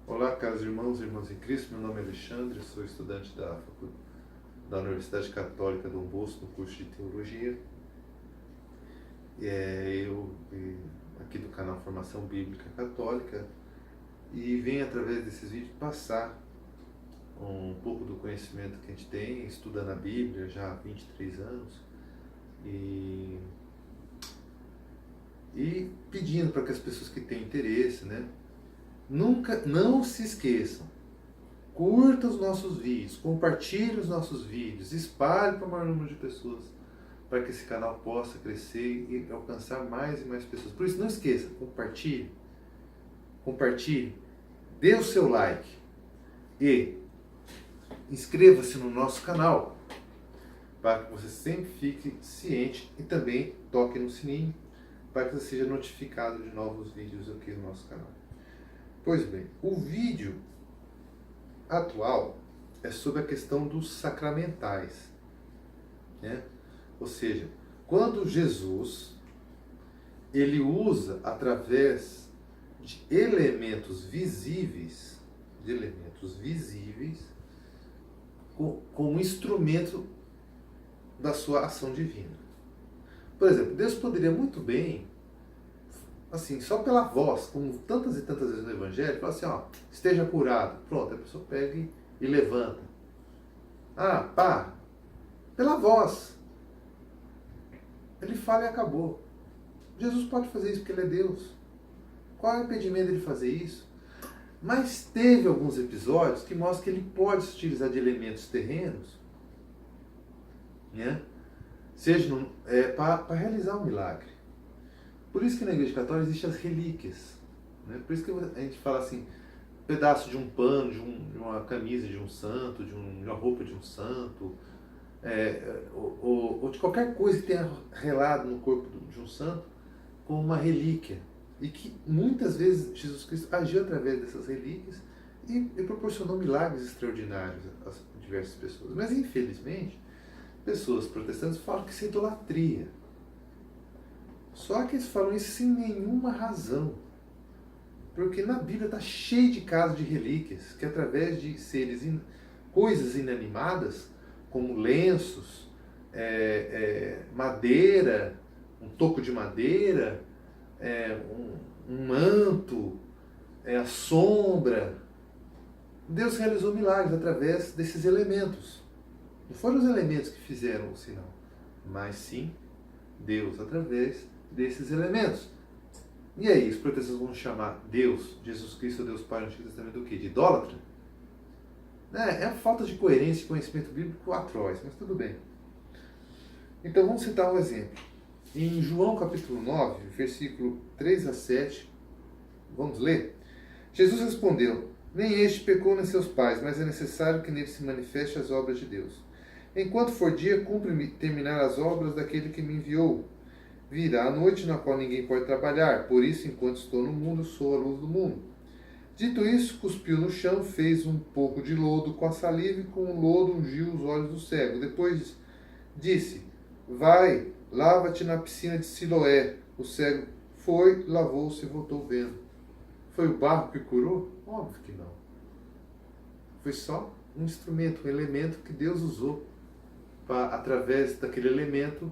Olá, caros irmãos e irmãs em Cristo, meu nome é Alexandre, sou estudante da Universidade Católica Dom Bosco, no curso de Teologia. Aqui do canal Formação Bíblica Católica, e venho através desses vídeos passar um pouco do conhecimento que a gente tem, estudando a Bíblia já há 23 anos, e pedindo para que as pessoas que têm interesse, né, não se esqueçam. Curta os nossos vídeos, compartilhe os nossos vídeos, espalhe para o maior número de pessoas, para que esse canal possa crescer e alcançar mais e mais pessoas. Por isso, não esqueça, compartilhe, dê o seu like e inscreva-se no nosso canal, para que você sempre fique ciente, e também toque no sininho, para que você seja notificado de novos vídeos aqui no nosso canal. Pois bem, o vídeo atual é sobre a questão dos sacramentais, né? Ou seja, quando Jesus ele usa através de elementos visíveis, como instrumento da sua ação divina. Por exemplo, Deus poderia muito bem, assim, só pela voz, como tantas e tantas vezes no Evangelho, falar assim, ó, esteja curado. Pronto, a pessoa pega e levanta. Ah, pá, pela voz. Ele fala e acabou. Jesus pode fazer isso porque ele é Deus. Qual é o impedimento dele fazer isso? Mas teve alguns episódios que mostram que ele pode se utilizar de elementos terrenos, né? Seja para realizar um milagre. Por isso que na Igreja Católica existem as relíquias, né? Por isso que a gente fala assim, pedaço de um pano, de uma camisa de um santo, de uma roupa de um santo, ou de qualquer coisa que tenha relado no corpo de um santo, como uma relíquia. E que muitas vezes Jesus Cristo agiu através dessas relíquias e proporcionou milagres extraordinários a diversas pessoas. Mas infelizmente, pessoas protestantes falam que isso é idolatria. Só que eles falam isso sem nenhuma razão. Porque na Bíblia está cheio de casos de relíquias, que através de coisas inanimadas, como lenços, madeira, um toco de madeira, um manto, a sombra, Deus realizou milagres através desses elementos. Não foram os elementos que fizeram o sinal, mas sim Deus através desses elementos. E aí, os protestantes vão chamar Deus, Jesus Cristo, Deus Pai no Antigo Testamento, do quê? De idólatra? É a falta de coerência e conhecimento bíblico atroz, mas tudo bem. Então vamos citar um exemplo. Em João capítulo 9, versículo 3 a 7, vamos ler? Jesus respondeu, nem este pecou nem seus pais, mas é necessário que nele se manifeste as obras de Deus. Enquanto for dia, cumpre-me terminar as obras daquele que me enviou. Virá a noite na qual ninguém pode trabalhar, por isso, enquanto estou no mundo, sou a luz do mundo. Dito isso, cuspiu no chão, fez um pouco de lodo com a saliva e com o lodo ungiu os olhos do cego. Depois disse, vai, lava-te na piscina de Siloé. O cego foi, lavou-se e voltou vendo. Foi o barro que curou? Óbvio que não. Foi só um instrumento, um elemento que Deus usou para, através daquele elemento,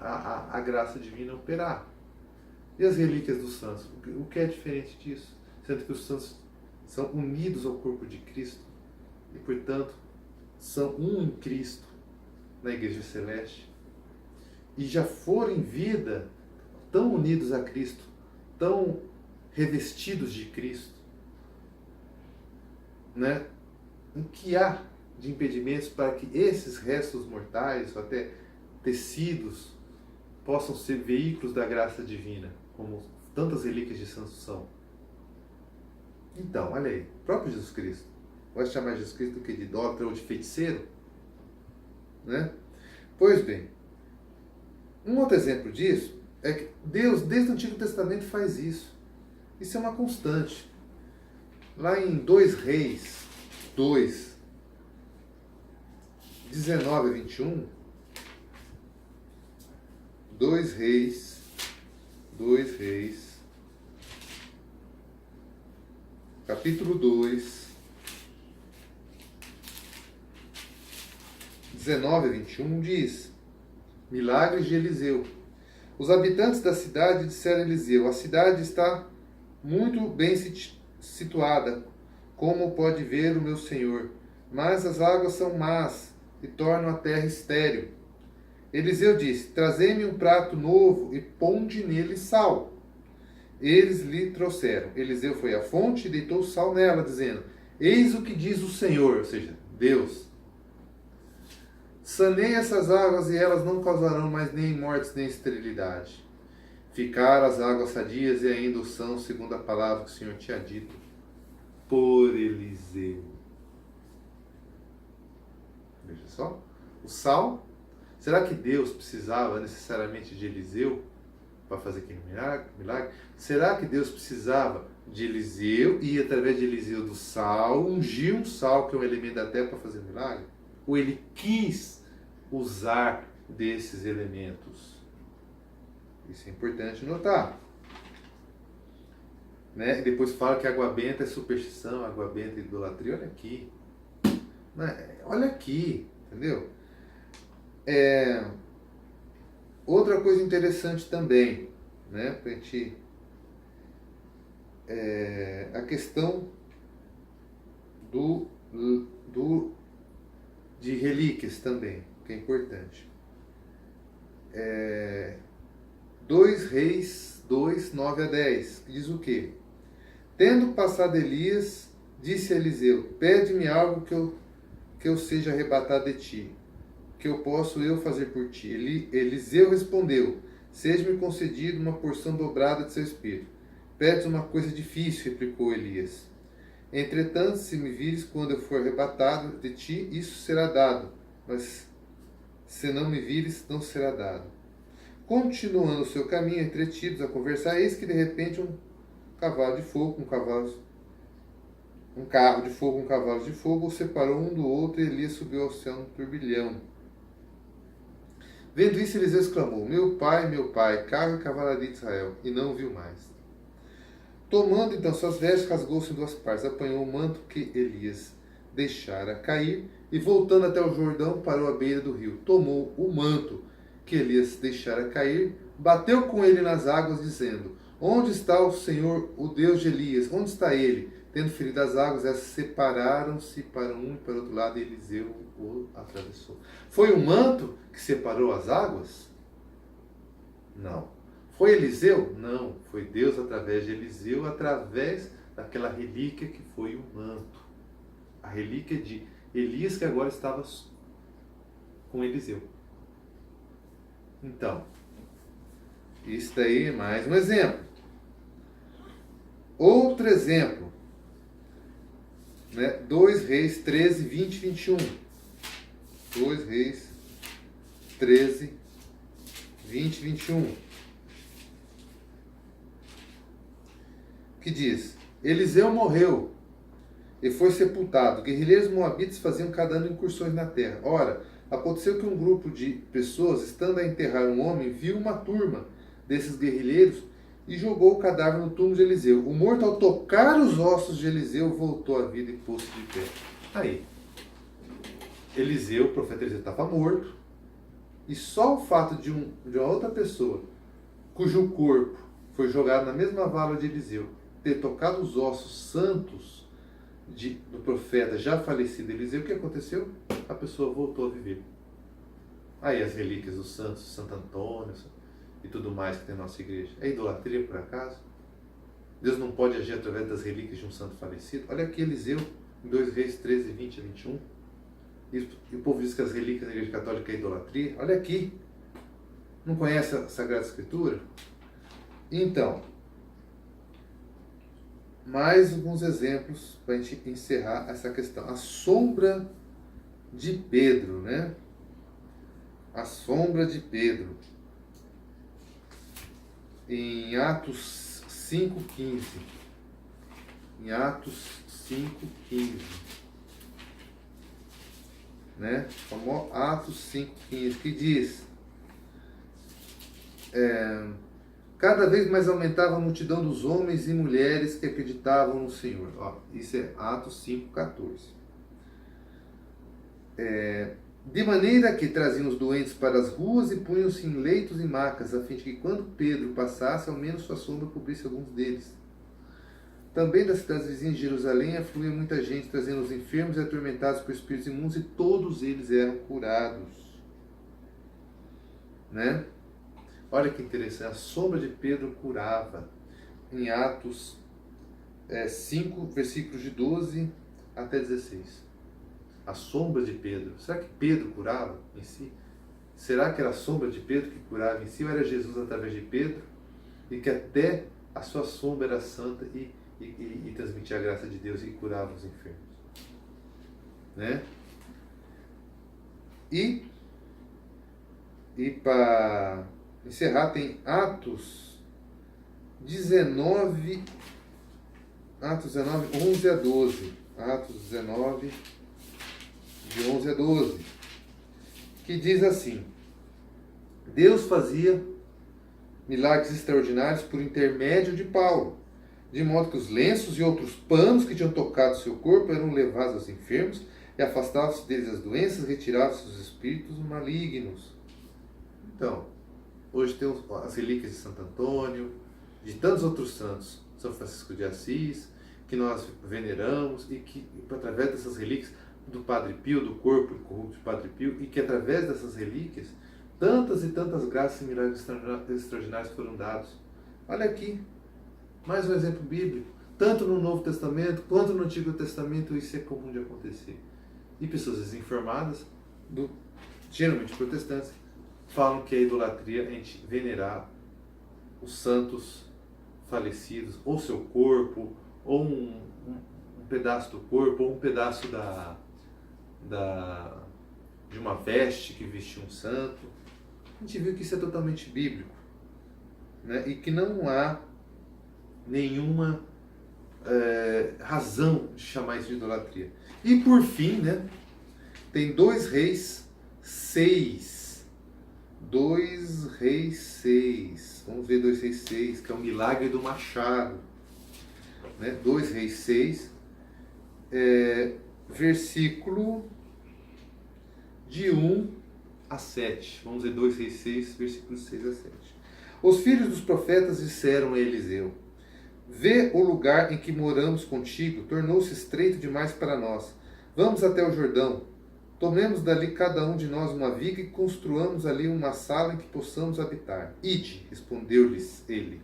a graça divina operar. E as relíquias dos santos? O que é diferente disso? Sendo que os santos são unidos ao corpo de Cristo e, portanto, são um em Cristo na Igreja Celeste. E já foram em vida tão unidos a Cristo, tão revestidos de Cristo, né? O que há de impedimentos para que esses restos mortais, ou até tecidos, possam ser veículos da graça divina, como tantas relíquias de santos são? Então, olha aí, o próprio Jesus Cristo. Vai chamar Jesus Cristo do que? De idólatra ou de feiticeiro? Né? Pois bem, um outro exemplo disso é que Deus, desde o Antigo Testamento, faz isso. Isso é uma constante. Lá em 2 Reis 2, 19 a 21, 2 Reis, capítulo 2, 19 a 21, diz: Milagres de Eliseu. Os habitantes da cidade disseram a Eliseu: a cidade está muito bem situada, como pode ver o meu senhor, mas as águas são más e tornam a terra estéril. Eliseu disse: trazei-me um prato novo e ponde nele sal. Eles lhe trouxeram. Eliseu foi à fonte e deitou sal nela, dizendo: eis o que diz o Senhor, ou seja, Deus: sanei essas águas e elas não causarão mais nem mortes nem esterilidade. Ficaram as águas sadias e ainda o são, segundo a palavra que o Senhor tinha dito por Eliseu. Veja só, o sal. Será que Deus precisava necessariamente de Eliseu para fazer aquele milagre? Será que Deus precisava de Eliseu e, através de Eliseu, do sal, ungir um sal, que é um elemento da terra, para fazer o milagre? Ou ele quis usar desses elementos? Isso é importante notar. Né? E depois fala que água benta é superstição, água benta é idolatria. Olha aqui. Olha aqui, entendeu? Outra coisa interessante também, né, pra gente, a questão de relíquias também, que é importante. 2 Reis 2, 9 a 10, que diz o quê? Tendo passado Elias, disse a Eliseu: pede-me algo que eu seja arrebatado de ti, que eu posso eu fazer por ti. Eliseu respondeu: seja-me concedido uma porção dobrada de seu espírito. Pedes uma coisa difícil, replicou Elias. Entretanto, se me vires quando eu for arrebatado de ti, isso será dado, mas se não me vires, não será dado. Continuando o seu caminho, entretidos a conversar, eis que de repente um carro de fogo, um cavalo de fogo, os separou um do outro, e Elias subiu ao céu no turbilhão. Vendo isso, Eliseu exclamou: meu pai, carro e cavalaria de Israel, e não o viu mais. Tomando então suas vestes, rasgou-se em duas partes, apanhou o manto que Elias deixara cair, e voltando até o Jordão, parou à beira do rio. Tomou o manto que Elias deixara cair, bateu com ele nas águas, dizendo: onde está o Senhor, o Deus de Elias? Onde está ele? Tendo ferido as águas, elas separaram-se para um e para o outro lado, e Eliseu o atravessou. Foi o manto que separou as águas? Não. Foi Eliseu? Não. Foi Deus através de Eliseu, através daquela relíquia que foi o manto. A relíquia de Elias, que agora estava com Eliseu. Então, isso daí é mais um exemplo. Outro exemplo, né? 2 Reis 13, 20 e 21. 2 Reis 13, 20 e 21. Que diz: Eliseu morreu e foi sepultado. Guerrilheiros moabitas faziam cada ano incursões na terra. Ora, aconteceu que um grupo de pessoas, estando a enterrar um homem, viu uma turma desses guerrilheiros e jogou o cadáver no túmulo de Eliseu. O morto, ao tocar os ossos de Eliseu, voltou à vida e pôs-se de pé. Aí, Eliseu, o profeta Eliseu, estava morto, e só o fato de uma outra pessoa, cujo corpo foi jogado na mesma vala de Eliseu, ter tocado os ossos santos do profeta já falecido Eliseu, o que aconteceu? A pessoa voltou a viver. Aí as relíquias dos santos, Santo Antônio e tudo mais que tem na nossa igreja. É idolatria, por acaso? Deus não pode agir através das relíquias de um santo falecido? Olha aqui Eliseu, em 2 Reis 13, 20 a 21. E o povo diz que as relíquias da igreja católica é idolatria. Olha aqui. Não conhece a Sagrada Escritura? Então, mais alguns exemplos para a gente encerrar essa questão. A sombra de Pedro, né? A sombra de Pedro. Em Atos 5,15. Em Atos 5,15. Né? Atos 5,15, que diz: Cada vez mais aumentava a multidão dos homens e mulheres que acreditavam no Senhor. Ó, isso é Atos 5,14. De maneira que traziam os doentes para as ruas e punham-se em leitos e macas, a fim de que quando Pedro passasse, ao menos sua sombra cobrisse alguns deles. Também das cidades vizinhas de Jerusalém afluía muita gente, trazendo os enfermos e atormentados por espíritos imundos, e todos eles eram curados. Né? Olha que interessante, a sombra de Pedro curava. Em Atos 5, versículos de 12 até 16. A sombra de Pedro. Será que Pedro curava em si? Será que era a sombra de Pedro que curava em si? Ou era Jesus através de Pedro? E que até a sua sombra era santa e transmitia a graça de Deus e curava os enfermos. Né? E para encerrar, tem Atos 19, 11 a 12. Atos 19, de 11 a 12, que diz assim: Deus fazia milagres extraordinários por intermédio de Paulo, de modo que os lenços e outros panos que tinham tocado seu corpo eram levados aos enfermos, e afastavam-se deles as doenças, retiravam-se os espíritos malignos. Então, hoje tem as relíquias de Santo Antônio, de tantos outros santos, São Francisco de Assis, que nós veneramos, e que através dessas relíquias, do Padre Pio, do corpo incorrupto de Padre Pio, e que através dessas relíquias, tantas e tantas graças e milagres extraordinários foram dados. Olha aqui, mais um exemplo bíblico. Tanto no Novo Testamento, quanto no Antigo Testamento, isso é comum de acontecer. E pessoas desinformadas, geralmente protestantes, falam que é idolatria a gente venerar os santos falecidos, ou seu corpo, ou um pedaço do corpo, ou um pedaço de uma veste que vestia um santo. A gente viu que isso é totalmente bíblico, né? E que não há nenhuma razão de chamar isso de idolatria. E por fim, né, tem 2 Reis 6. 2 Reis 6. Vamos ver 2 Reis 6, que é o milagre do machado. Né? 2 Reis 6, versículo de 1 a 7. Vamos ver 2 Reis 6, versículos 6 a 7. Os filhos dos profetas disseram a Eliseu: Vê o lugar em que moramos contigo, tornou-se estreito demais para nós. Vamos até o Jordão. Tomemos dali cada um de nós uma viga e construamos ali uma sala em que possamos habitar. Ide, respondeu-lhes ele.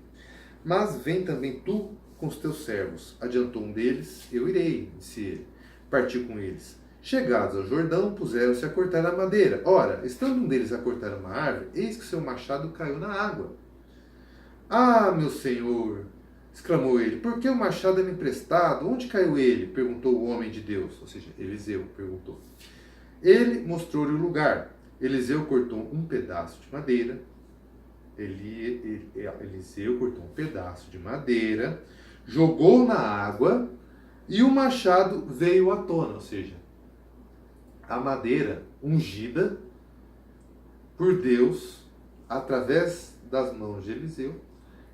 Mas vem também tu com os teus servos. Adiantou um deles: Eu irei, disse ele. Partiu com eles. Chegados ao Jordão, puseram-se a cortar a madeira. Ora, estando um deles a cortar uma árvore, eis que seu machado caiu na água. Ah, meu senhor! Exclamou ele: Por que o machado é me emprestado? Onde caiu ele? Perguntou o homem de Deus. Ou seja, Eliseu perguntou. Ele mostrou-lhe o lugar. Eliseu cortou um pedaço de madeira. Eliseu cortou um pedaço de madeira, jogou na água e o machado veio à tona. Ou seja, a madeira ungida por Deus, através das mãos de Eliseu,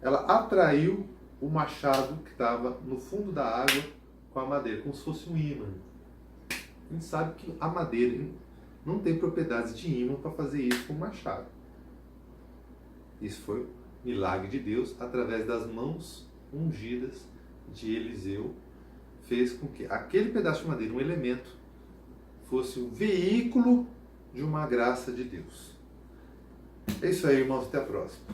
ela atraiu o machado que estava no fundo da água com a madeira, como se fosse um ímã. A gente sabe que a madeira não tem propriedades de ímã para fazer isso com o machado. Isso foi milagre de Deus, através das mãos ungidas de Eliseu, fez com que aquele pedaço de madeira, um elemento, fosse o veículo de uma graça de Deus. É isso aí, irmãos. Até a próxima.